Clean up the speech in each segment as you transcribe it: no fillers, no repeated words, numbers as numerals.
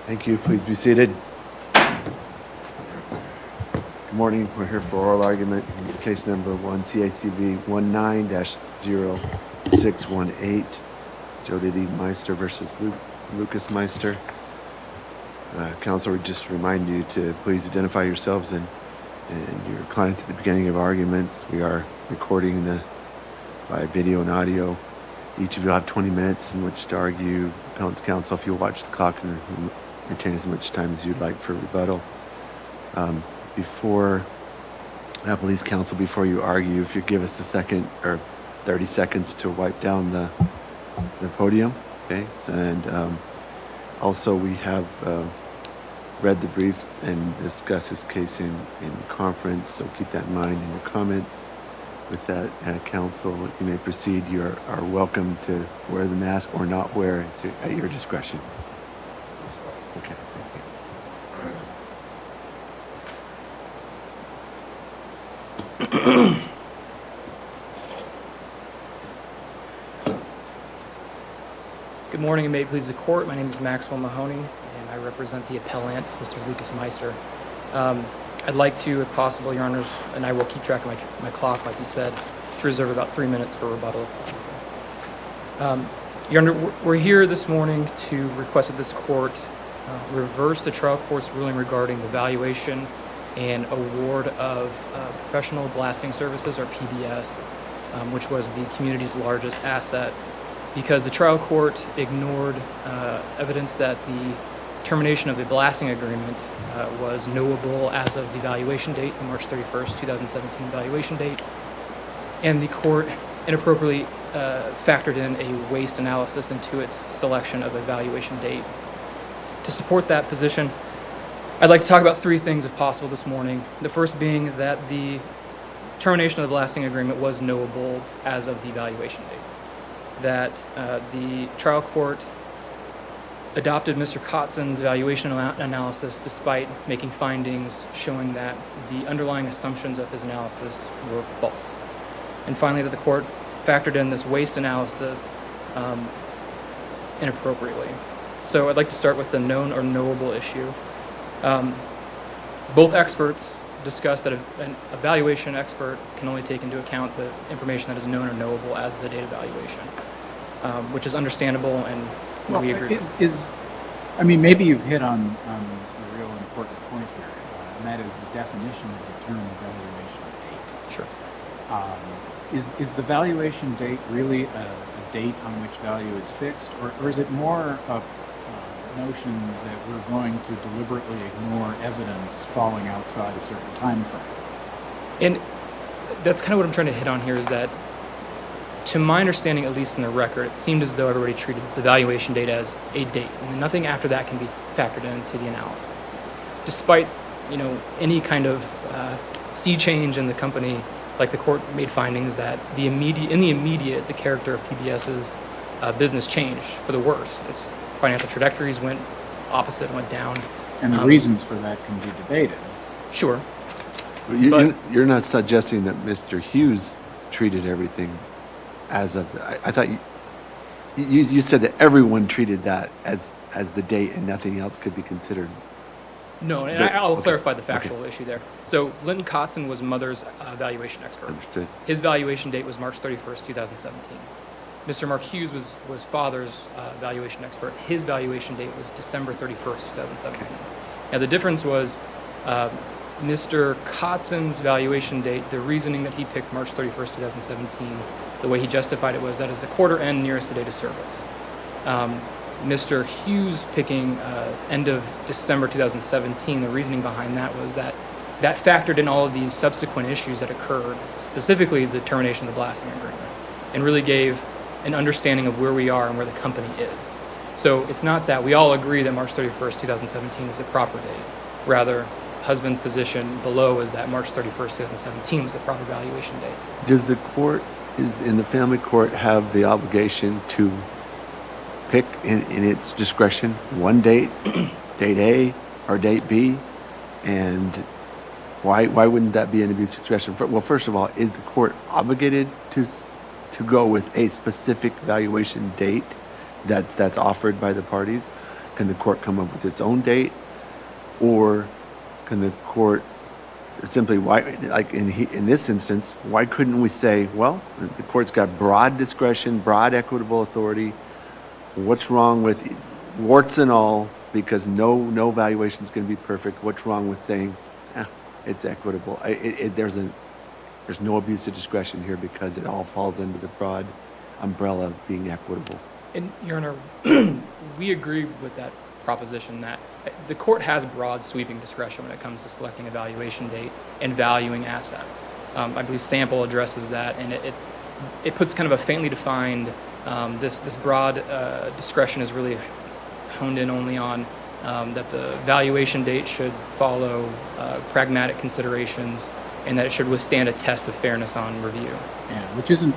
Thank you. Please be seated. Good morning. We're here for oral argument in case number 1, CACV 19-0618, Jody Lee Meister versus Lucas Meister. Counsel, we just remind you to please identify yourselves and your clients at the beginning of arguments. We are recording by video and audio. Each of you will have 20 minutes in which to argue. Appellant's counsel, if you'll watch the clock and retain as much time as you'd like for rebuttal. Before Appellee's counsel, before you argue, if you give us a second or 30 seconds to wipe down the podium, okay? And also we have read the brief and discussed this case in conference, so keep that in mind in your comments. With that, counsel, you may proceed. You are welcome to wear the mask or not wear it at your discretion. Okay, thank you. Good morning, and may it please the court. My name is Maxwell Mahoney, and I represent the appellant, Mr. Lucas Meister. I'd like to, if possible, Your Honors, and I will keep track of my clock, like you said, to reserve about 3 minutes for rebuttal, if possible. Your Honor, we're here this morning to request that this court reverse the trial court's ruling regarding the valuation and award of professional blasting services, or PBS, which was the community's largest asset, because the trial court ignored evidence that the termination of the blasting agreement was knowable as of the valuation date, the March 31st, 2017 valuation date, and the court inappropriately factored in a waste analysis into its selection of a valuation date. To support that position, I'd like to talk about three things, if possible, this morning. The first being that the termination of the blasting agreement was knowable as of the valuation date. That the trial court adopted Mr. Kotzen's valuation analysis despite making findings showing that the underlying assumptions of his analysis were false. And finally, that the court factored in this waste analysis inappropriately. So I'd like to start with the known or knowable issue. Both experts discussed that an evaluation expert can only take into account the information that is known or knowable as the date of valuation, which is understandable and we agree. I mean, maybe you've hit on a real important point here, and that is the definition of the term valuation date. Sure. Is the valuation date really a date on which value is fixed, or is it more a notion that we're going to deliberately ignore evidence falling outside a certain time frame? And that's kind of what I'm trying to hit on here, is that to my understanding, at least in the record, it seemed as though everybody treated the valuation date as a date, and nothing after that can be factored into the analysis. Despite, any kind of sea change in the company, like the court made findings that in the immediate, the character of PBS's business changed for the worse. Its financial trajectories went opposite, went down. And the reasons for that can be debated. Sure. You're not suggesting that Mr. Hughes treated everything as of I thought you said that everyone treated that as the date and nothing else could be considered. No, and I'll clarify the factual issue there. So Linton Kotzen was Mother's valuation expert. Understood. His valuation date was March 31st, 2017. Mr. Mark Hughes was Father's valuation expert. His valuation date was December 31st, 2017. Okay. Now the difference was Mr. Kotzen's valuation date, the reasoning that he picked March 31st, 2017, the way he justified it was that is the quarter end nearest the date of service. Mr. Hughes picking end of December 2017, the reasoning behind that was that factored in all of these subsequent issues that occurred, specifically the termination of the blasting agreement, and really gave an understanding of where we are and where the company is. So it's not that we all agree that March 31st, 2017 is the proper date. Rather, husband's position below is that March 31st, 2017 was the proper valuation date. Does the in the family court have the obligation to pick in its discretion one date, date A or date B? And why wouldn't that be an abuse of discretion? Well, first of all, is the court obligated to go with a specific valuation date that's offered by the parties? can the court come up with its own date, or can the court simply, why, like in this instance, why couldn't we say, well, the court's got broad discretion, broad equitable authority. What's wrong with, warts and all, because no valuation is going to be perfect. What's wrong with saying, it's equitable? There's no abuse of discretion here because it all falls under the broad umbrella of being equitable. And, Your Honor, we agree with that proposition that the court has broad sweeping discretion when it comes to selecting a valuation date and valuing assets. I believe Sample addresses that, and it puts kind of a faintly defined, this broad discretion is really honed in only on that the valuation date should follow pragmatic considerations and that it should withstand a test of fairness on review. Yeah, which isn't,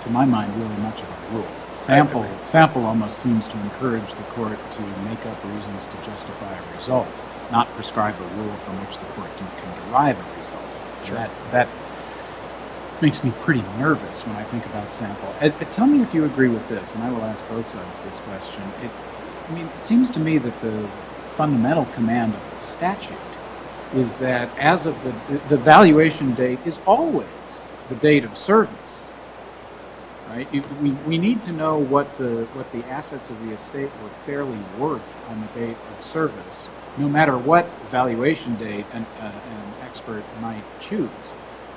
to my mind, really much of a rule. Sample almost seems to encourage the court to make up reasons to justify a result, not prescribe a rule from which the court can derive a result. Sure. That makes me pretty nervous when I think about Sample. Tell me if you agree with this, and I will ask both sides this question. It seems to me that the fundamental command of the statute is that as of the valuation date is always the date of service. Right? We need to know what the assets of the estate were fairly worth on the date of service, no matter what valuation date an expert might choose.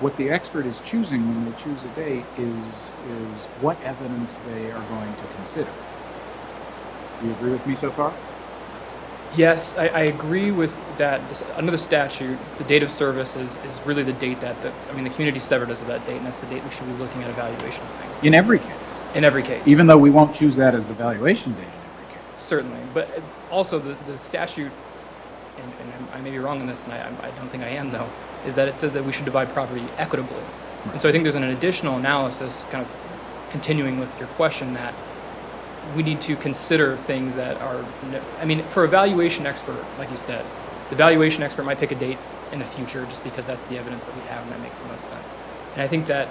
What the expert is choosing when they choose a date is what evidence they are going to consider. Do you agree with me so far? Yes, I agree with that. Under the statute, the date of service is really the date that the community severed us of that date, and that's the date we should be looking at evaluation of things. In every case. In every case. Even though we won't choose that as the valuation date in every case. Certainly. But also the statute, and I may be wrong on this, and I don't think I am though, is that it says that we should divide property equitably. Right. And so I think there's an additional analysis, kind of continuing with your question, that we need to consider things that are, for a valuation expert, like you said, the valuation expert might pick a date in the future just because that's the evidence that we have and that makes the most sense. And I think that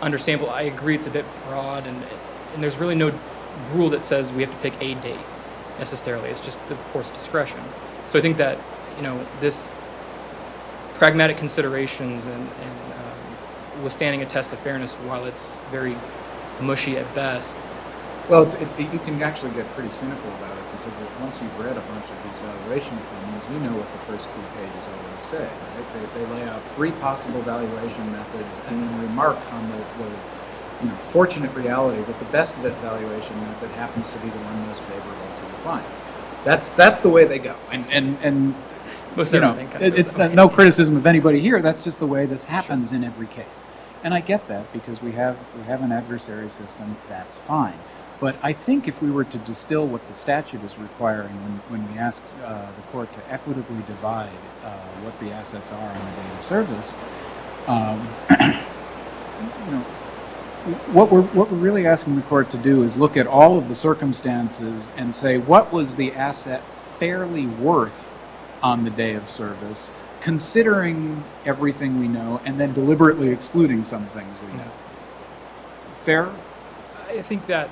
under Sample, I agree it's a bit broad and there's really no rule that says we have to pick a date necessarily. It's just the court's discretion. So I think that, this pragmatic considerations and withstanding a test of fairness, while it's very mushy at best. Well, you can actually get pretty cynical about it because once you've read a bunch of these valuation opinions, you know what the first few pages always say. Right? They lay out 3 possible valuation methods and then remark on the fortunate reality that the best valuation method happens to be the one most favorable to the client. That's the way they go. And most everything kind of it's no criticism of anybody here. That's just the way this happens in every case. And I get that because we have an adversary system. That's fine. But I think if we were to distill what the statute is requiring when we ask the court to equitably divide what the assets are on the date of service, what we're really asking the court to do is look at all of the circumstances and say what was the asset fairly worth on the day of service, considering everything we know, and then deliberately excluding some things we know. Fair? I think that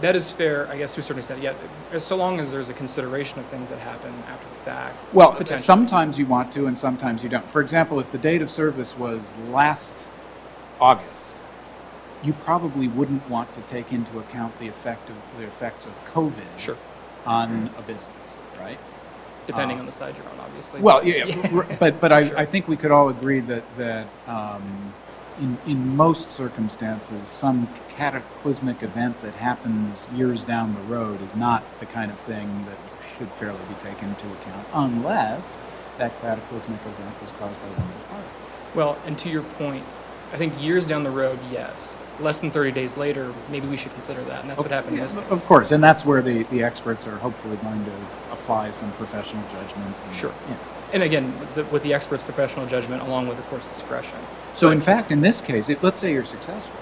is fair, I guess, to a certain extent. Yeah, so long as there's a consideration of things that happen after the fact. Well, sometimes you want to, and sometimes you don't. For example, if the date of service was last August, you probably wouldn't want to take into account the effects of COVID on a business, right? Depending on the side you're on, obviously. Well, yeah. But I think we could all agree that in most circumstances, some cataclysmic event that happens years down the road is not the kind of thing that should fairly be taken into account, unless that cataclysmic event was caused by one of the parties. Well, and to your point, I think years down the road, yes. Less than 30 days later, maybe we should consider that, and that's what happened in this case. Of course, and that's where the experts are hopefully going to apply some professional judgment. Sure. Yeah. And again, with the expert's professional judgment along with the court's discretion. So in fact, in this case, let's say you're successful,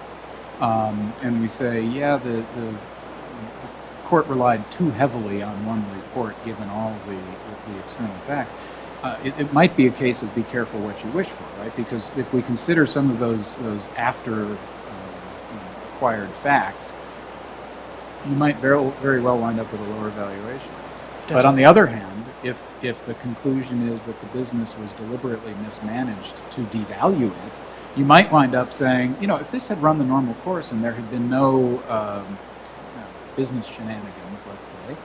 and we say, the court relied too heavily on one report given all the external facts. It might be a case of be careful what you wish for, right? Because if we consider some of those after acquired facts, you might very well wind up with a lower valuation. But on the other hand, if the conclusion is that the business was deliberately mismanaged to devalue it, you might wind up saying, if this had run the normal course and there had been no business shenanigans, let's say,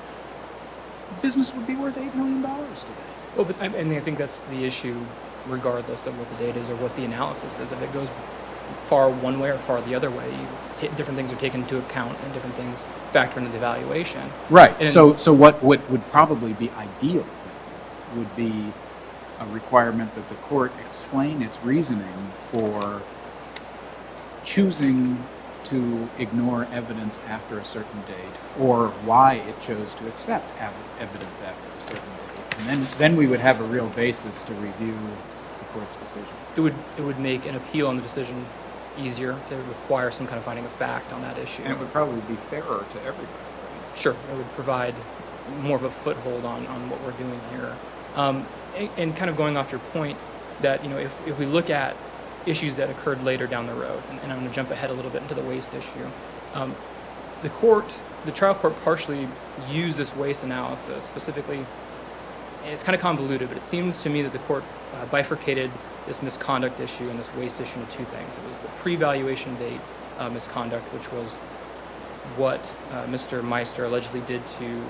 the business would be worth $8 million today. Well, but I think that's the issue, regardless of what the data is or what the analysis is. If it goes far one way or far the other way, different things are taken into account and different things factor into the evaluation. Right. And So what would probably be ideal would be a requirement that the court explain its reasoning for choosing to ignore evidence after a certain date, or why it chose to accept evidence after a certain date. And then we would have a real basis to review the court's decision. It would make an appeal on the decision easier to require some kind of finding of fact on that issue. And it would probably be fairer to everybody, right? Sure, it would provide more of a foothold on what we're doing here. And kind of going off your point that, if we look at issues that occurred later down the road, and I'm going to jump ahead a little bit into the waste issue, the trial court partially used this waste analysis specifically, and it's kind of convoluted, but it seems to me that the court bifurcated this misconduct issue and this waste issue into two things. It was the pre-valuation date misconduct, which was what Mr. Meister allegedly did to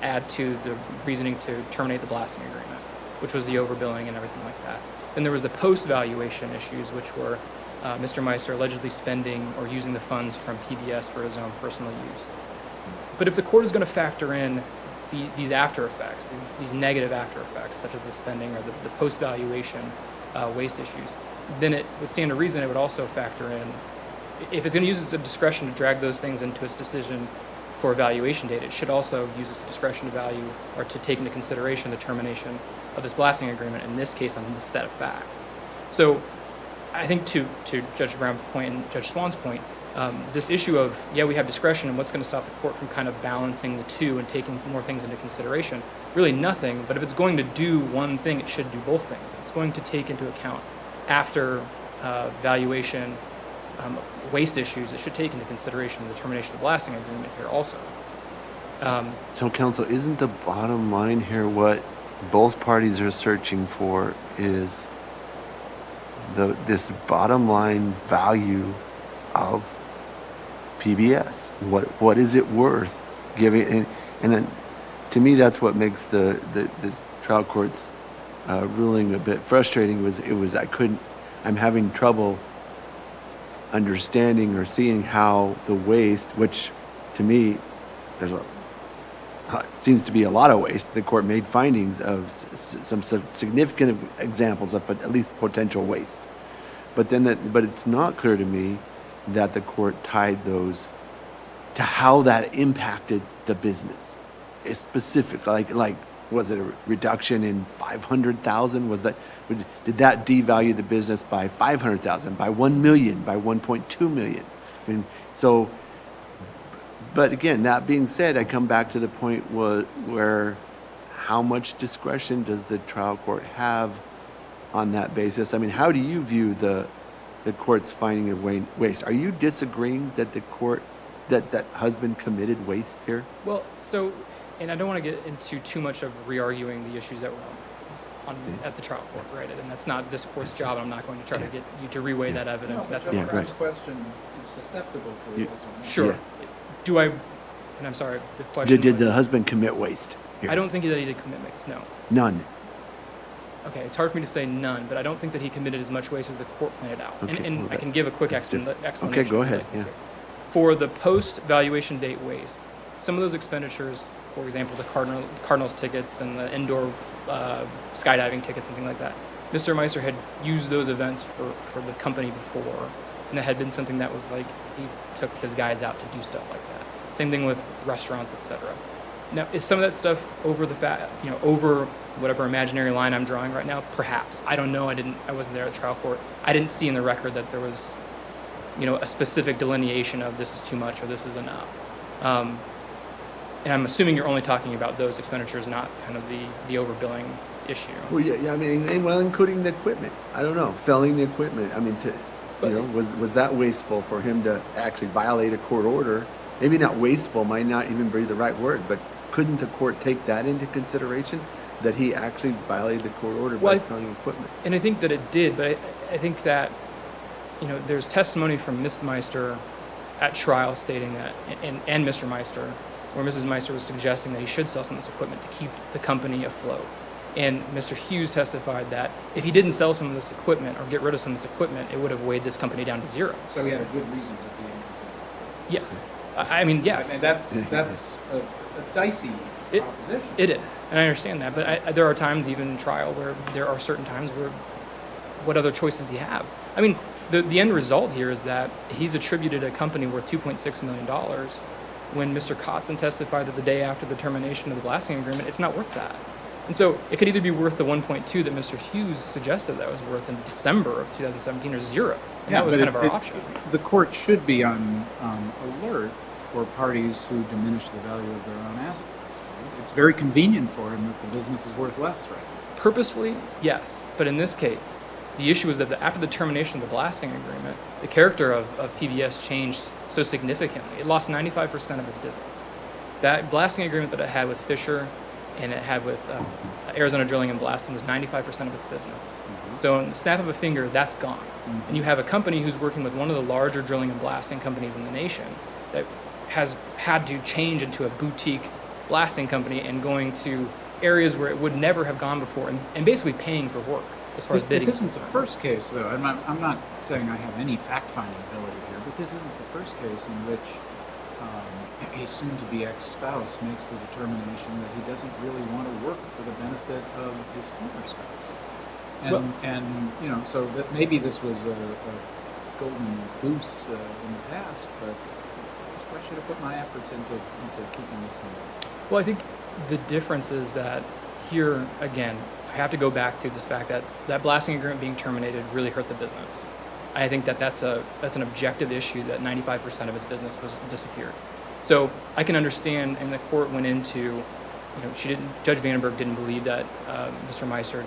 add to the reasoning to terminate the blasting agreement, which was the overbilling and everything like that. Then there was the post-valuation issues, which were Mr. Meister allegedly spending or using the funds from PBS for his own personal use. But if the court is going to factor in these after effects, these negative after effects, such as the spending or the post-valuation waste issues, then it would stand to reason it would also factor in, if it's going to use its discretion to drag those things into its decision for evaluation date, it should also use its discretion to value or to take into consideration the termination of this blasting agreement, in this case on this set of facts. So I think to Judge Brown's point and Judge Swan's point, this issue of, we have discretion, and what's going to stop the court from kind of balancing the two and taking more things into consideration? Really nothing, but if it's going to do one thing, it should do both things. If it's going to take into account after valuation waste issues, it should take into consideration the termination of the blasting agreement here also. So, counsel, isn't the bottom line here what both parties are searching for is this bottom line value of PBS? What is it worth giving? And then, to me, that's what makes the trial court's ruling a bit frustrating. I'm having trouble understanding or seeing how the waste, which to me seems to be a lot of waste. The court made findings of some significant examples of at least potential waste, but it's not clear to me that the court tied those to how that impacted the business. It's specific, like was it a reduction in 500,000? Did that devalue the business by 500,000, by 1 million, by 1.2 million? But again, that being said, I come back to the point where how much discretion does the trial court have on that basis? I mean, how do you view the court's finding of waste? Are you disagreeing that the court, that husband committed waste here? Well, and I don't want to get into too much of re-arguing the issues that were at the trial court, right? And that's not this court's job. I'm not going to try to get you to reweigh that evidence. No, that's the right. question is susceptible to it. Sure. Yeah. Do I? And I'm sorry. The question. Did the husband commit waste here? I don't think that he did commit waste. No. None. Okay, it's hard for me to say none, but I don't think that he committed as much waste as the court pointed out. Okay, and I can give a quick explanation. Okay, go ahead. Yeah. For the post-valuation date waste, some of those expenditures, for example, the Cardinals tickets and the indoor skydiving tickets and things like that, Mr. Meister had used those events for the company before, and that had been something that was like he took his guys out to do stuff like that. Same thing with restaurants, etc. Now, is some of that stuff over over whatever imaginary line I'm drawing right now? Perhaps. I don't know. I wasn't there at trial court. I didn't see in the record that there was, a specific delineation of this is too much or this is enough. And I'm assuming you're only talking about those expenditures, not kind of the overbilling issue. Well, yeah. I mean, including the equipment. I don't know, selling the equipment. I mean, was that wasteful for him to actually violate a court order? Maybe not wasteful, might not even be the right word, but couldn't the court take that into consideration, that he actually violated the court order Well, by selling equipment? And I think that it did, but I think that, there's testimony from Ms. Meister at trial stating that, and Mr. Meister, where Mrs. Meister was suggesting that he should sell some of this equipment to keep the company afloat. And Mr. Hughes testified that if he didn't sell some of this equipment or get rid of some of this equipment, it would have weighed this company down to zero. So he had a good reason to be in contempt. Yes. I mean, yes. I mean, that's a dicey proposition. It is, and I understand that. But there are times, even in trial, where there are certain times where what other choices you have. I mean, the end result here is that he's attributed a company worth $2.6 million when Mr. Kotzen testified that the day after the termination of the blasting agreement, it's not worth that. And so it could either be worth the 1.2 that Mr. Hughes suggested that was worth in December of 2017 or zero. And that was kind of our option. The court should be on alert for parties who diminish the value of their own assets. Right? It's very convenient for him that the business is worth less, right? Purposefully, yes. But in this case, the issue is that after the termination of the blasting agreement, the character of PBS changed so significantly. It lost 95% of its business. That blasting agreement that it had with Fisher and it had with Arizona Drilling and Blasting was 95% of its business. Mm-hmm. So in the snap of a finger, that's gone. Mm-hmm. And you have a company who's working with one of the larger drilling and blasting companies in the nation that has had to change into a boutique blasting company and going to areas where it would never have gone before and basically paying for work as far as bidding. This isn't the first case, though. I'm not saying I have any fact-finding ability here, but this isn't the first case in which a soon-to-be ex-spouse makes the determination that he doesn't really want to work for the benefit of his former spouse. And so that maybe this was a golden goose in the past, but I should have put my efforts into keeping this thing going. Well, I think the difference is that here, again, I have to go back to this fact that that blasting agreement being terminated really hurt the business. I think that's an objective issue that 95% of its business was disappeared. So I can understand, and the court went into, Judge Vandenberg didn't believe that Mr. Meister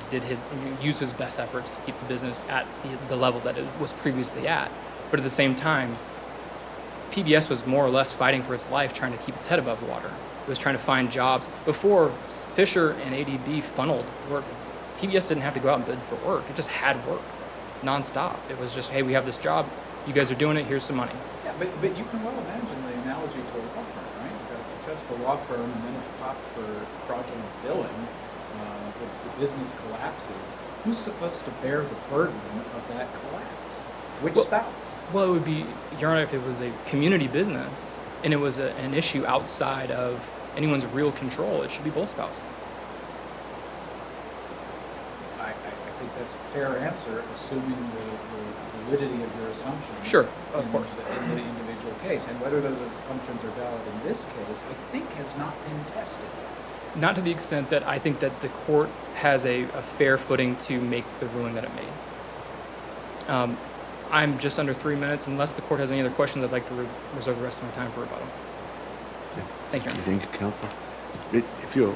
used his best efforts to keep the business at the level that it was previously at. But at the same time, PBS was more or less fighting for its life, trying to keep its head above water. It was trying to find jobs. Before Fisher and ADB funneled work, PBS didn't have to go out and bid for work. It just had work nonstop. It was just, hey, we have this job. You guys are doing it. Here's some money. Yeah, but you can well imagine the analogy to a law firm, right? You've got a successful law firm, and then it's popped for fraudulent billing. The business collapses. Who's supposed to bear the burden of that collapse? Which spouse? Well, it would be, Your Honor, if it was a community business and it was an issue outside of anyone's real control, it should be both spouses. I think that's a fair answer, assuming the validity of your assumptions. Sure, of course. In the individual case. And whether those assumptions are valid in this case, I think has not been tested. Not to the extent that I think that the court has a fair footing to make the ruling that it made. I'm just under 3 minutes. Unless the court has any other questions, I'd like to reserve the rest of my time for rebuttal. Okay. Thank you, Your Honor. Thank you, counsel. If you'll,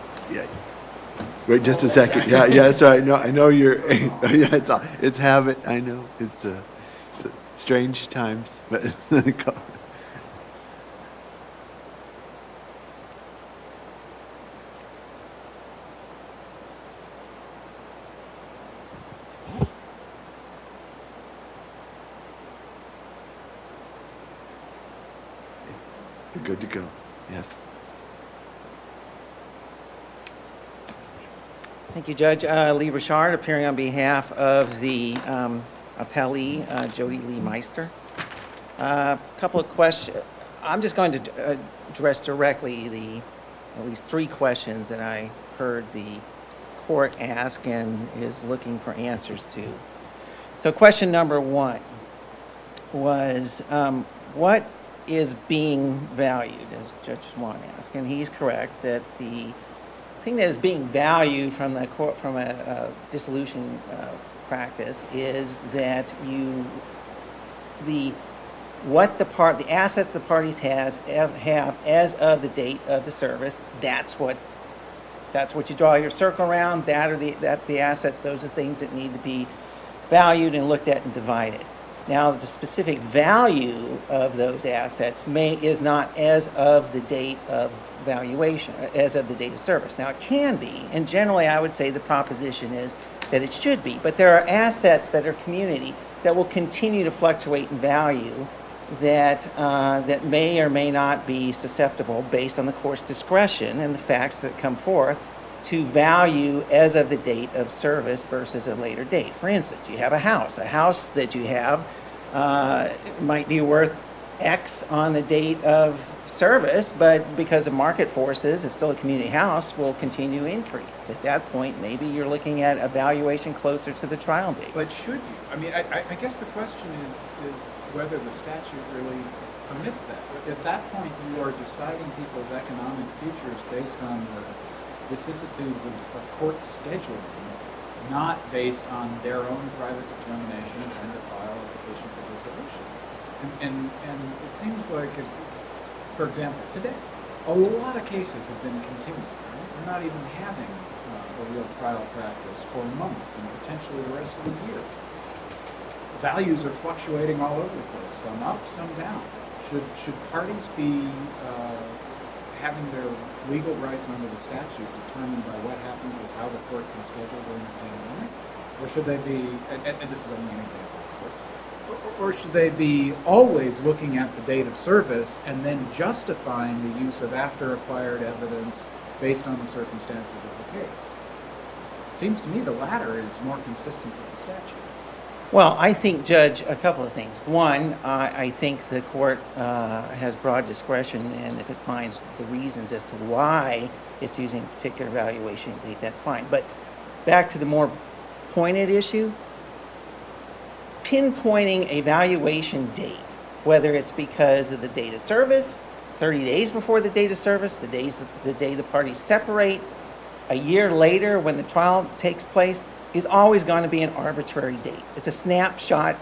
wait just a second. Yeah, it's all right. No, I know you're. It's habit. I know it's strange times, but. You're good to go. Yes. Thank you, Judge. Lee Richard, appearing on behalf of the appellee, Jody Lee Meister. A couple of questions. I'm just going to address directly at least 3 questions that I heard the court ask and is looking for answers to. So question number 1 was, what is being valued, as Judge Swan asked? And he's correct that the thing that is being valued from the court, from a dissolution practice, is that the assets the parties have as of the date of the service. That's what you draw your circle around. That's the assets. Those are things that need to be valued and looked at and divided. Now, the specific value of those assets is not as of the date of valuation, as of the date of service. Now, it can be, and generally I would say the proposition is that it should be, but there are assets that are community that will continue to fluctuate in value that may or may not be susceptible, based on the court's discretion and the facts that come forth, to value as of the date of service versus a later date. For instance, you have a house that you have might be worth X on the date of service, but because of market forces, it's still a community house, will continue to increase. At that point, maybe you're looking at a valuation closer to the trial date. But should you? I mean, I guess the question is whether the statute really permits that. At that point, you are deciding people's economic futures based on the vicissitudes of court scheduling, not based on their own private determination of when to file a petition for dissolution. And it seems like, for example, today, a lot of cases have been continued. Right? We're not even having a real trial practice for months and potentially the rest of the year. Values are fluctuating all over the place, some up, some down. Should parties be having their legal rights under the statute determined by what happens with how the court can schedule during the pandemic? Or should they be, and this is only an example, of course, or should they be always looking at the date of service and then justifying the use of after-acquired evidence based on the circumstances of the case? It seems to me the latter is more consistent with the statute. Well, I think, Judge, a couple of things. One, I think the court has broad discretion, and if it finds the reasons as to why it's using a particular valuation date, that's fine. But back to the more pointed issue, pinpointing a valuation date, whether it's because of the date of service, 30 days before the date of service, the day the parties separate, a year later when the trial takes place, is always going to be an arbitrary date. It's a snapshot.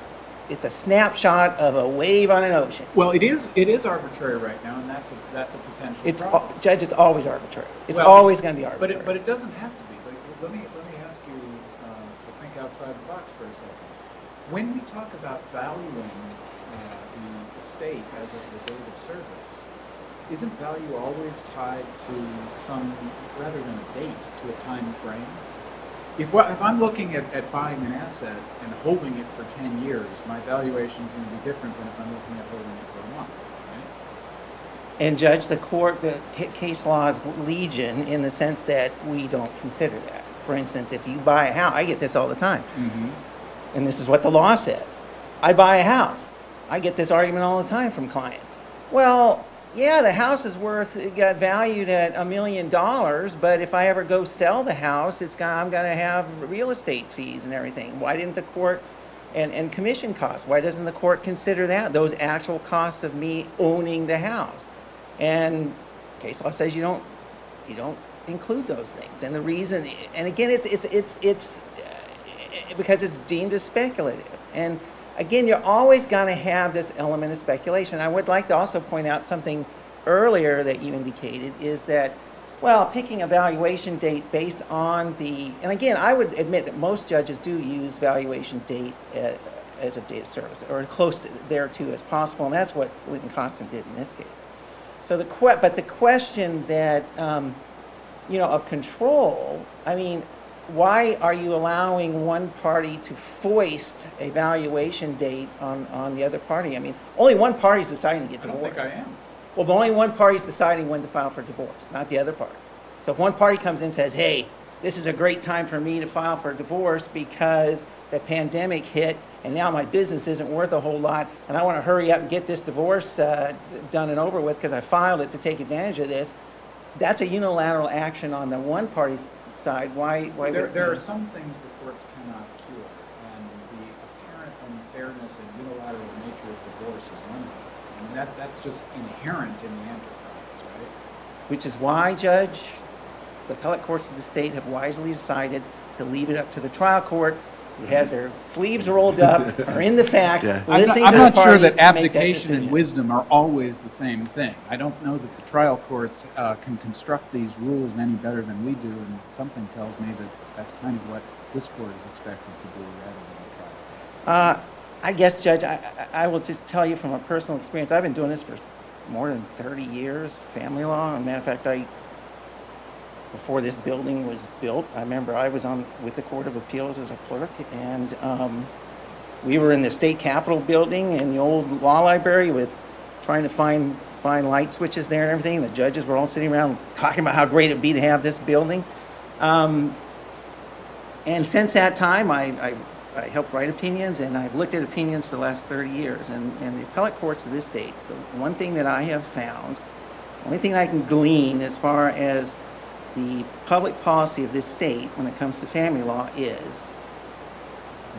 It's a snapshot of a wave on an ocean. Well, it is arbitrary right now, and that's a potential problem. Judge, it's always arbitrary. It's always going to be arbitrary. But it doesn't have to be. Let me ask you to think outside the box for a second. When we talk about valuing the estate as of the date of service, isn't value always tied to some, rather than a date, to a time frame? If I'm looking at buying an asset and holding it for 10 years, my valuation is going to be different than if I'm looking at holding it for a month, right? And Judge, the case law is legion in the sense that we don't consider that. For instance, if you buy a house, I get this all the time, and this is what the law says. I buy a house. I get this argument all the time from clients. Well, yeah, the house is it got valued at $1 million, but if I ever go sell the house, I'm going to have real estate fees and everything. Why didn't the court, and commission costs, why doesn't the court consider that, those actual costs of me owning the house? And case law says you don't include those things. And the reason, and again, it's because it's deemed as speculative. And again, you're always going to have this element of speculation. I would like to also point out something earlier that you indicated is that, well, picking a valuation date based on and again, I would admit that most judges do use valuation date as a date of service, or close thereto as possible, and that's what Lincoln Constant did in this case. So the question that, of control, I mean, why are you allowing one party to foist a valuation date on the other party? I mean, only one party is deciding to get divorced. I don't think I am. Well, but only one party is deciding when to file for divorce, not the other party. So if one party comes in and says, hey, this is a great time for me to file for divorce because the pandemic hit and now my business isn't worth a whole lot and I want to hurry up and get this divorce done and over with because I filed it to take advantage of this, that's a unilateral action on the one party's side. Why there are some things the courts cannot cure, and the apparent unfairness and unilateral nature of divorce is one of them. I mean, that's just inherent in the enterprise, right? Which is why, Judge, the appellate courts of the state have wisely decided to leave it up to the trial court, who has their sleeves rolled up, are in the facts, listening I'm to the not sure parties that to make abdication and decision. wisdom are always the same thing. I don't know that the trial courts can construct these rules any better than we do, and something tells me that that's kind of what this court is expected to do rather than the trial courts. I guess, Judge, I will just tell you from a personal experience, I've been doing this for more than 30 years, family law. As a matter of fact, before this building was built, I remember I was with the Court of Appeals as a clerk, and we were in the state capitol building in the old law library trying to find light switches there and everything. The judges were all sitting around talking about how great it'd be to have this building. And since that time, I helped write opinions, and I've looked at opinions for the last 30 years. And the appellate courts of this state, the one thing that I have found, the only thing I can glean as far as the public policy of this state when it comes to family law is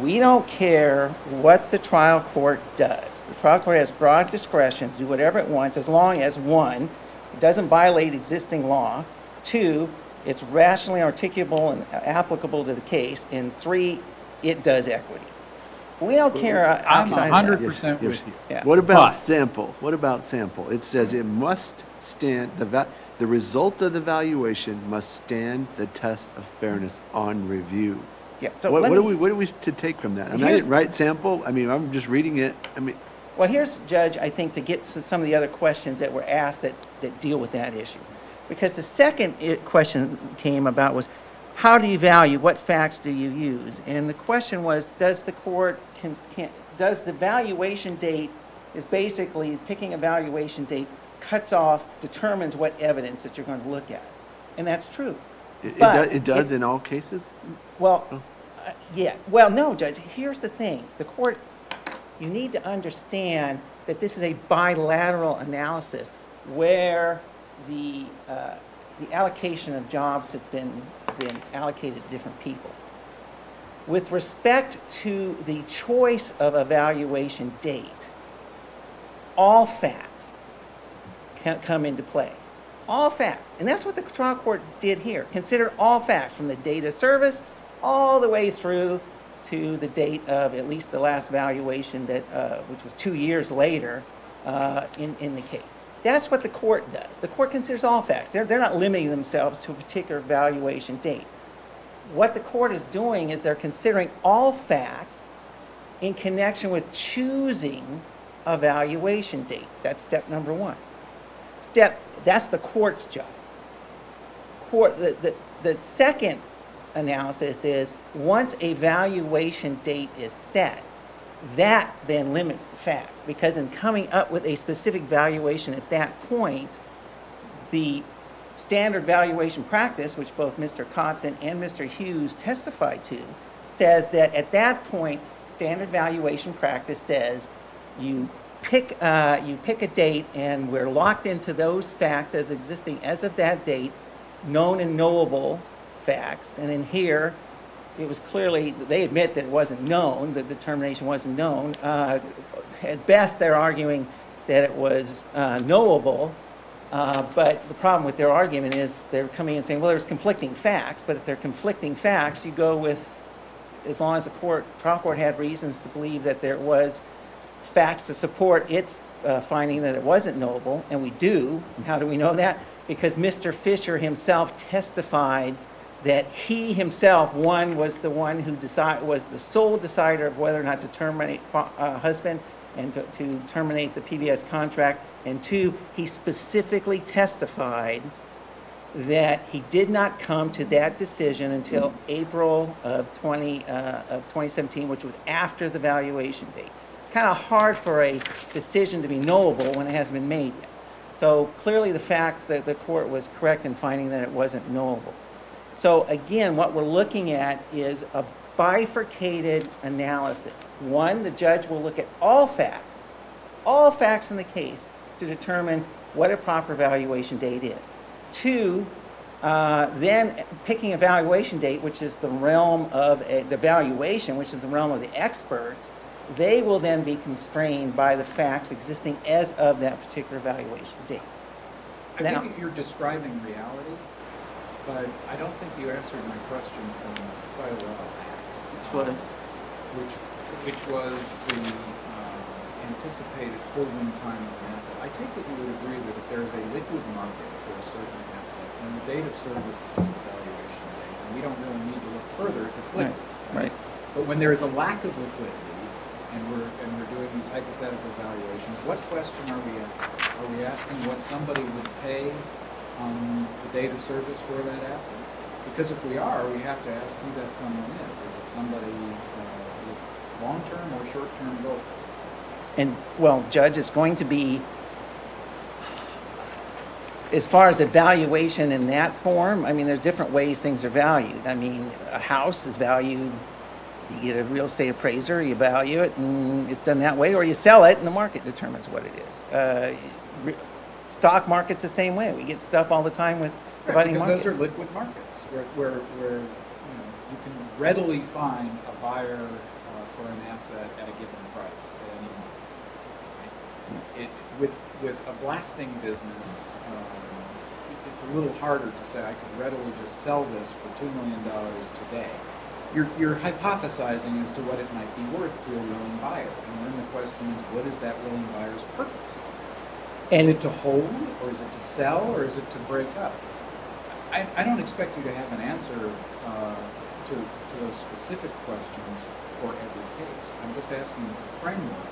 we don't care what the trial court does. The trial court has broad discretion to do whatever it wants as long as, one, it doesn't violate existing law, two, it's rationally articulable and applicable to the case, and three, it does equity. We don't care I'm outside 100% of with you. Yeah. What about But- sample? What about sample? It says it must stand, the result of the valuation must stand the test of fairness on review. Yeah. So What let are me- we to take from that? I mean, I Here's- didn't write sample. I mean, I'm just reading it. I mean, Well, here's, Judge, I think, to get to some of the other questions that were asked that deal with that issue. Because the second question came about was, how do you value, what facts do you use? And the question was, does the court, does the valuation date, is basically picking a valuation date, cuts off, determines what evidence that you're going to look at. And that's true. it does in all cases? Well, Oh. yeah. Well, no, Judge. Here's the thing. The court, you need to understand that this is a bilateral analysis where the allocation of jobs have been allocated to different people. With respect to the choice of a valuation date, all facts can come into play. All facts. And that's what the trial court did here. Consider all facts from the date of service all the way through to the date of at least the last valuation that, which was 2 years later in the case. That's what the court does. The court considers all facts. They're not limiting themselves to a particular valuation date. What the court is doing is they're considering all facts in connection with choosing a valuation date. That's step number one. That's the court's job. The second analysis is once a valuation date is set, that then limits the facts, because in coming up with a specific valuation at that point, the standard valuation practice, which both Mr. Kotzen and Mr. Hughes testified to, says that at that point, standard valuation practice says you pick a date, and we're locked into those facts as existing as of that date, known and knowable facts. And in here, it was clearly, they admit that it wasn't known, the determination wasn't known. At best, they're arguing that it was knowable, but the problem with their argument is they're coming in and saying, well, there's conflicting facts, but if they're conflicting facts, you go with, as long as the trial court had reasons to believe that there was facts to support its finding that it wasn't knowable, and we do. How do we know that? Because Mr. Fisher himself testified that he himself, one, was the one who was the sole decider of whether or not to terminate husband and to terminate the PBS contract, and two, he specifically testified that he did not come to that decision until April of 2017, which was after the valuation date. It's kind of hard for a decision to be knowable when it hasn't been made yet. So clearly the fact that the court was correct in finding that it wasn't knowable. So again, what we're looking at is a bifurcated analysis. One, the judge will look at all facts in the case to determine what a proper valuation date is. Two, then picking a valuation date, which is the realm of the valuation, which is the realm of the experts, they will then be constrained by the facts existing as of that particular valuation date. I think you're describing reality, but I don't think you answered my question from quite a while back. Which was the anticipated holding time of an asset. I take it you would agree that if there's a liquid market for a certain asset, then the date of service is just the valuation date, and we don't really need to look further if it's liquid. Right. But when there is a lack of liquidity, and these hypothetical valuations, what question are we asking? Are we asking what somebody would pay on the date of service for that asset? Because if we are, we have to ask who that someone is. Is it somebody with long-term or short-term goals? And, well, Judge, it's going to be, as far as evaluation in that form, I mean, there's different ways things are valued. I mean, a house is valued, you get a real estate appraiser, you value it, and it's done that way, or you sell it, and the market determines what it is. Stock market's the same way. We get stuff all the time with dividing markets. Because those are liquid markets where you can readily find a buyer for an asset at a given price at any moment. With a blasting business, it's a little harder to say I could readily just sell this for $2 million today. You're hypothesizing as to what it might be worth to a willing buyer, and then the question is, what is that willing buyer's purpose? Is it to hold, or is it to sell, or is it to break up? I don't expect you to have an answer to those specific questions for every case. I'm just asking if the framework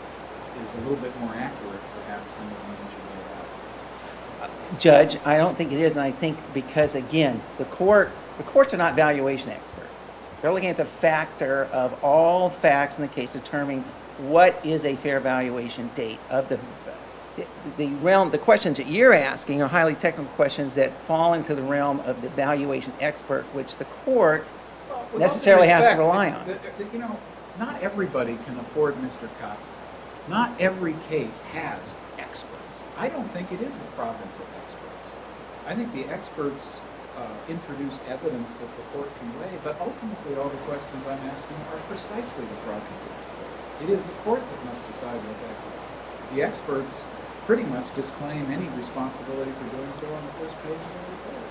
is a little bit more accurate, perhaps, than the one that you laid out. Judge, I don't think it is, and I think because, again, the courts are not valuation experts. They're looking at the factor of all facts in the case, determining what is a fair valuation date of the realm. The questions that you're asking are highly technical questions that fall into the realm of the valuation expert, which the court necessarily has to rely on. Not everybody can afford Mr. Kotz. Not every case has experts. I don't think it is the province of experts. I think the experts introduce evidence that the court can weigh, but ultimately all the questions I'm asking are precisely the province of the court. It is the court that must decide what's accurate. The experts pretty much disclaim any responsibility for doing so on the first page of the report.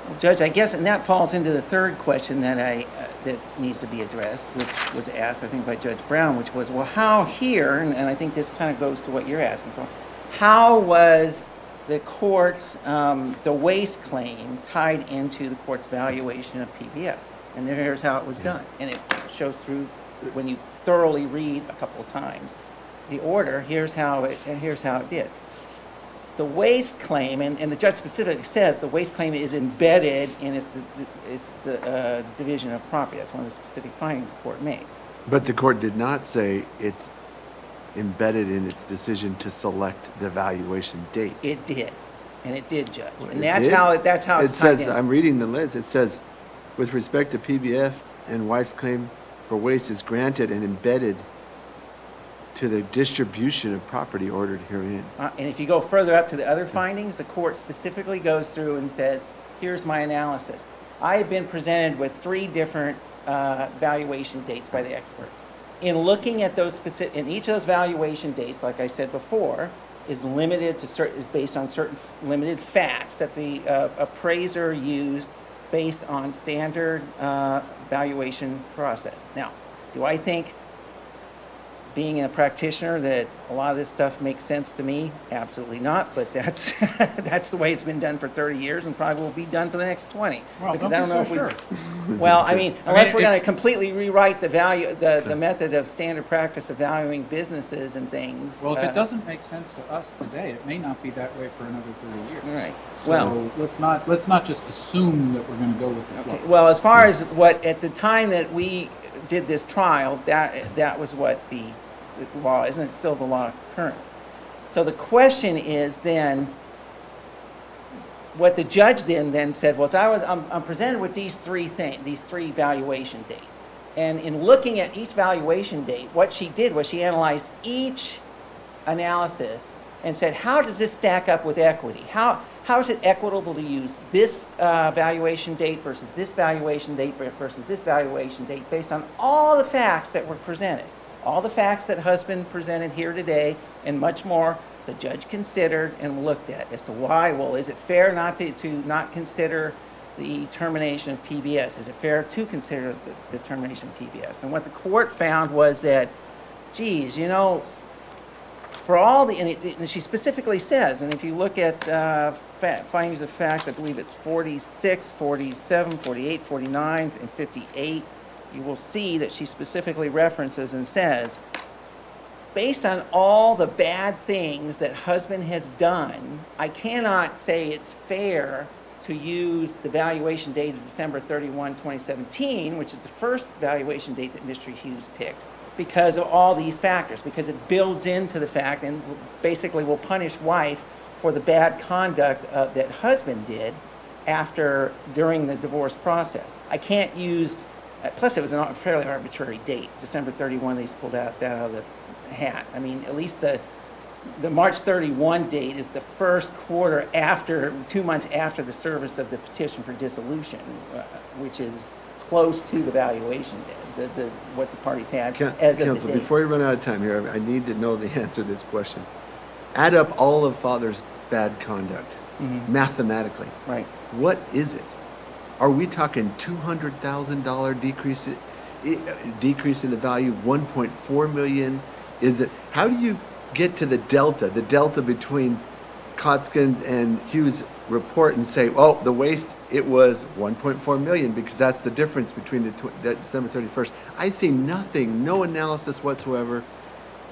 Well, Judge, I guess, and that falls into the third question that that needs to be addressed, which was asked, I think, by Judge Brown, which was, well, how here, and I think this kind of goes to what you're asking for, how was the court's, the waste claim tied into the court's valuation of PBS? And here's how it was done. And it shows through, when you thoroughly read a couple of times the order, here's how it did. The waste claim, and the judge specifically says the waste claim is embedded in its division of property. That's one of the specific findings the court made. But the court did not say it's embedded in its decision to select the valuation date. It did, and it did, Judge. Well, and that's how it's it tied says, in. I'm reading the list. It says, with respect to PBF and wife's claim for waste is granted and embedded to the distribution of property ordered herein. And if you go further up to the other findings, the court specifically goes through and says, here's my analysis. I have been presented with 3 different valuation dates by the experts. In looking at those specific, in each of those valuation dates, like I said before, is limited to is based on certain limited facts that the appraiser used based on standard valuation process. Now, do I think, being a practitioner, that a lot of this stuff makes sense to me? Absolutely not, but that's that's the way it's been done for 30 years and probably will be done for the next 20. Well, because don't I don't be know so if sure. Well, I mean, unless we're going to completely rewrite the method of standard practice of valuing businesses and things. Well, if it doesn't make sense to us today, it may not be that way for another 30 years. Right. So Well, let's not just assume that we're going to go with the flow. okay. Well, as far as what at the time that we did this trial, that was what the law, isn't it still the law currently? So the question is then, what the judge then said was, I'm presented with these 3 things, these 3 valuation dates. And in looking at each valuation date, what she did was she analyzed each analysis and said, how does this stack up with equity? How is it equitable to use this valuation date versus this valuation date versus this valuation date based on all the facts that were presented? All the facts that husband presented here today and much more, the judge considered and looked at as to why. Well, is it fair not to not consider the termination of PBS? Is it fair to consider the termination of PBS? And what the court found was that, geez, for all the, and she specifically says, and if you look at findings of fact, I believe it's 46, 47, 48, 49, and 58, you will see that she specifically references and says, based on all the bad things that husband has done, I cannot say it's fair to use the valuation date of December 31, 2017, which is the first valuation date that Mr. Hughes picked, because of all these factors, because it builds into the fact and basically will punish wife for the bad conduct that husband did during the divorce process. I can't use, plus it was a fairly arbitrary date, December 31, they just pulled that out of the hat. I mean, at least the March 31 date is the first quarter after, 2 months after the service of the petition for dissolution, which is close to the valuation date, what the parties had as of Counsel, the date. before you run out of time here, I need to know the answer to this question. Add up all of father's bad conduct, mathematically. Right. What is it? Are we talking $200,000 decrease in the value, 1.4 million? Is it? How do you get to the delta between Kotzkin and Hughes' report and say, oh, the waste, it was 1.4 million, because that's the difference between the December 31st. I see nothing, no analysis whatsoever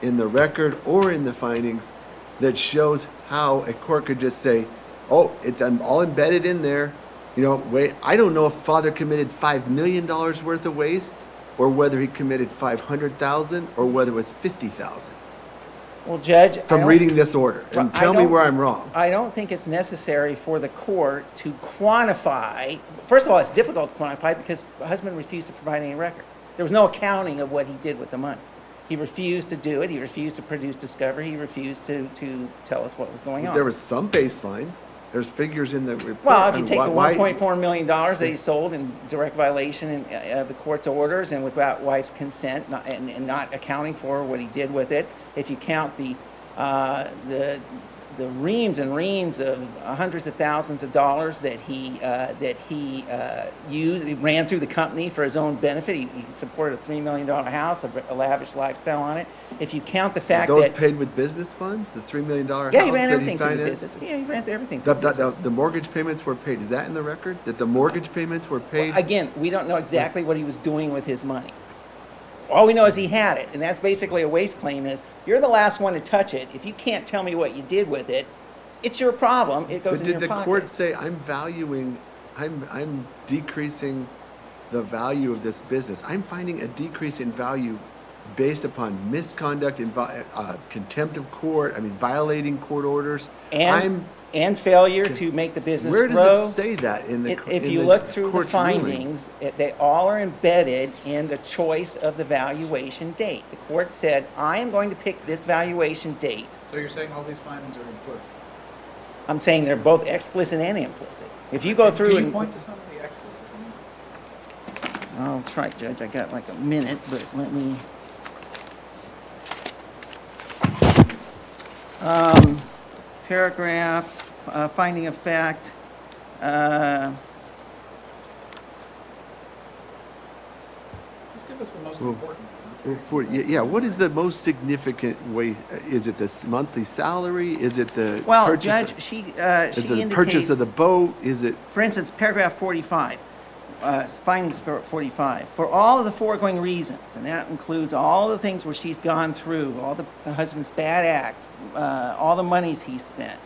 in the record or in the findings that shows how a court could just say, oh, it's all embedded in there. You know, wait, I don't know if father committed $5 million worth of waste, or whether he committed 500,000, or whether it was 50,000. Well, Judge, From reading this order, and tell me where I'm wrong. I don't think it's necessary for the court to quantify. First of all, it's difficult to quantify because the husband refused to provide any records. There was no accounting of what he did with the money. He refused to do it. He refused to produce discovery. He refused to tell us what was going on. There was some baseline. There's figures in the report. Well, if you take the $1.4 million that he sold in direct violation of the court's orders and without wife's consent, and not accounting for what he did with it, if you count the reams and reams of hundreds of thousands of dollars that he used, he ran through the company for his own benefit. He supported a $3 million house, a lavish lifestyle on it. If you count the fact those that paid with business funds, the $3 million house he ran that everything he through the financed? business. Yeah, he ran everything through the business. The mortgage payments were paid. Is that in the record? That the mortgage payments were paid? Again, we don't know exactly what he was doing with his money. All we know is he had it, and that's basically a waste claim is, you're the last one to touch it. If you can't tell me what you did with it, it's your problem. It goes in your pocket. Did the court say, I'm decreasing the value of this business? I'm finding a decrease in value based upon misconduct, contempt of court, violating court orders. And failure to make the business grow. Where does it say that in the If you look through the findings, they all are embedded in the choice of the valuation date. The court said, I am going to pick this valuation date. So you're saying all these findings are implicit? I'm saying they're both explicit and implicit. If you go through Can you point to some of the explicit ones? I'll try, Judge. I got like a minute, but let me... paragraph, finding of fact, Just give us the most important one. What is the most significant way? Is it the monthly salary? Is it the purchase? Judge, she the purchase of the boat? Is it? For instance, paragraph 45, findings for 45. For all of the foregoing reasons, and that includes all the things where she's gone through, all the husband's bad acts, all the monies he spent.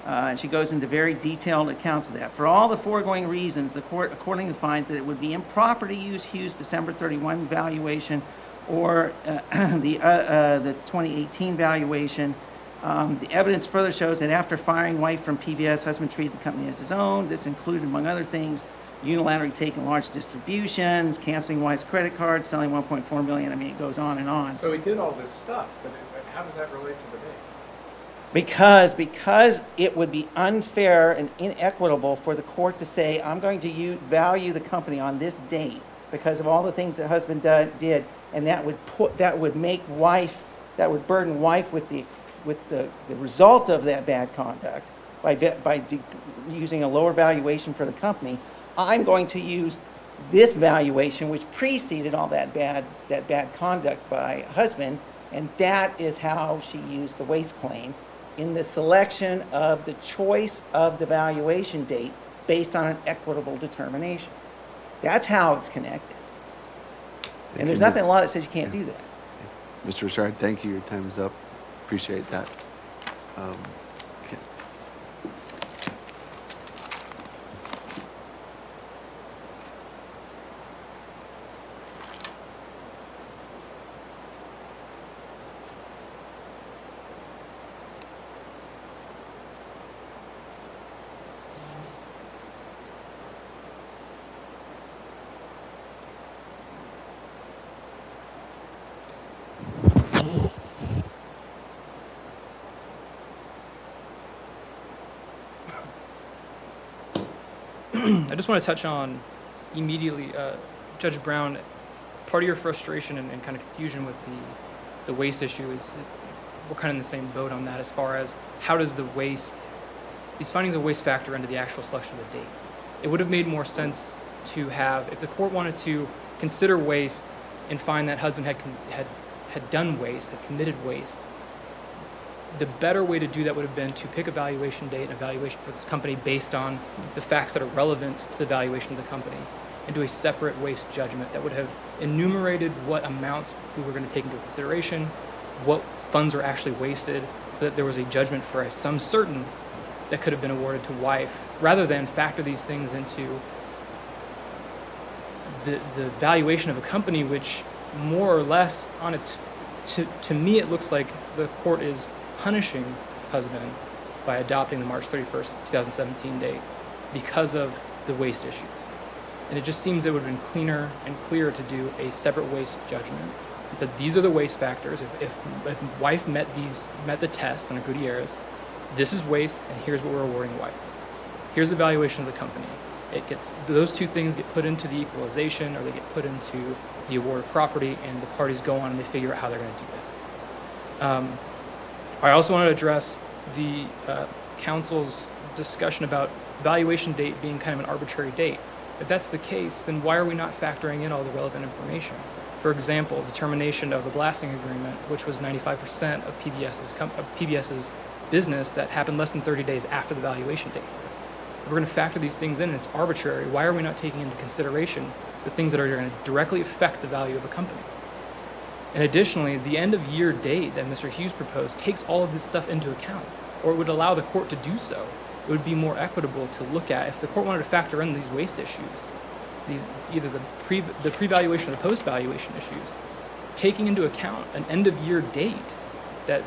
And she goes into very detailed accounts of that. For all the foregoing reasons, the court accordingly finds that it would be improper to use Hughes' December 31 valuation or the 2018 valuation. The evidence further shows that after firing wife from PBS, husband treated the company as his own. This included, among other things, unilaterally taking large distributions, canceling wife's credit cards, selling $1.4 million. It goes on and on. So he did all this stuff, but how does that relate to the date? Because it would be unfair and inequitable for the court to say, I'm going to value the company on this date because of all the things that husband did, and that would burden wife with the result of that bad conduct by using a lower valuation for the company. I'm going to use this valuation, which preceded all that bad conduct by husband, and that is how she used the waste claim in the selection of the choice of the valuation date based on an equitable determination. That's how it's connected. And there's nothing in the law that says you can't do that. Mr. Richard, thank you. Your time is up. Appreciate that. Okay. I just want to touch on immediately, Judge Brown, part of your frustration and kind of confusion with the waste issue is we're kind of in the same boat on that as far as how does the waste, these findings of waste factor into the actual selection of the date. It would have made more sense to have, if the court wanted to consider waste and find that husband had done waste, had committed waste, the better way to do that would have been to pick a valuation date and a valuation for this company based on the facts that are relevant to the valuation of the company, and do a separate waste judgment that would have enumerated what amounts we were going to take into consideration, what funds were actually wasted, so that there was a judgment for a sum certain that could have been awarded to wife, rather than factor these things into the valuation of a company, which more or less on its, to me it looks like the court is punishing husband by adopting the March 31st, 2017 date because of the waste issue. And it just seems it would have been cleaner and clearer to do a separate waste judgment and said these are the waste factors. If wife met the test on a Gutierrez, this is waste and here's what we're awarding wife. Here's the valuation of the company. It gets, those two things get put into the equalization or they get put into the award of property, and the parties go on and they figure out how they're going to do that. I also want to address the council's discussion about valuation date being kind of an arbitrary date. If that's the case, then why are we not factoring in all the relevant information? For example, the termination of the blasting agreement, which was 95% of PBS's business, that happened less than 30 days after the valuation date. If we're going to factor these things in and it's arbitrary, why are we not taking into consideration the things that are going to directly affect the value of a company? And additionally, the end of year date that Mr. Hughes proposed takes all of this stuff into account, or it would allow the court to do so. It would be more equitable to look at if the court wanted to factor in these waste issues, either the pre-valuation or the post-valuation issues, taking into account an end of year date that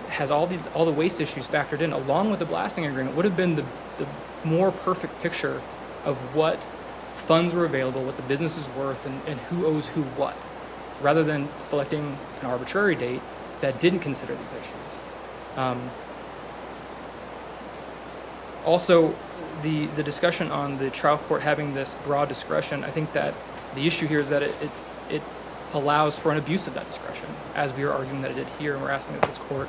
has all the waste issues factored in, along with the blasting agreement, would have been the more perfect picture of what funds were available, what the business is worth, and who owes who what, rather than selecting an arbitrary date that didn't consider these issues. Also, the discussion on the trial court having this broad discretion, I think that the issue here is that it allows for an abuse of that discretion, as we are arguing that it did here, and we're asking that this court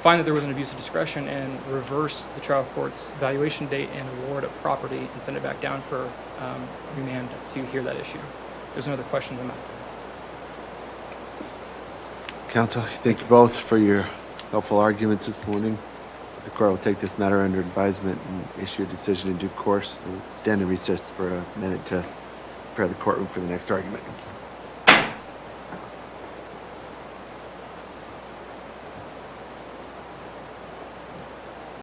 find that there was an abuse of discretion and reverse the trial court's valuation date and award of property and send it back down for remand to hear that issue. If there's no other questions, I'm out. Counsel, thank you both for your helpful arguments this morning. The court will take this matter under advisement and issue a decision in due course. We'll stand in recess for a minute to prepare the courtroom for the next argument.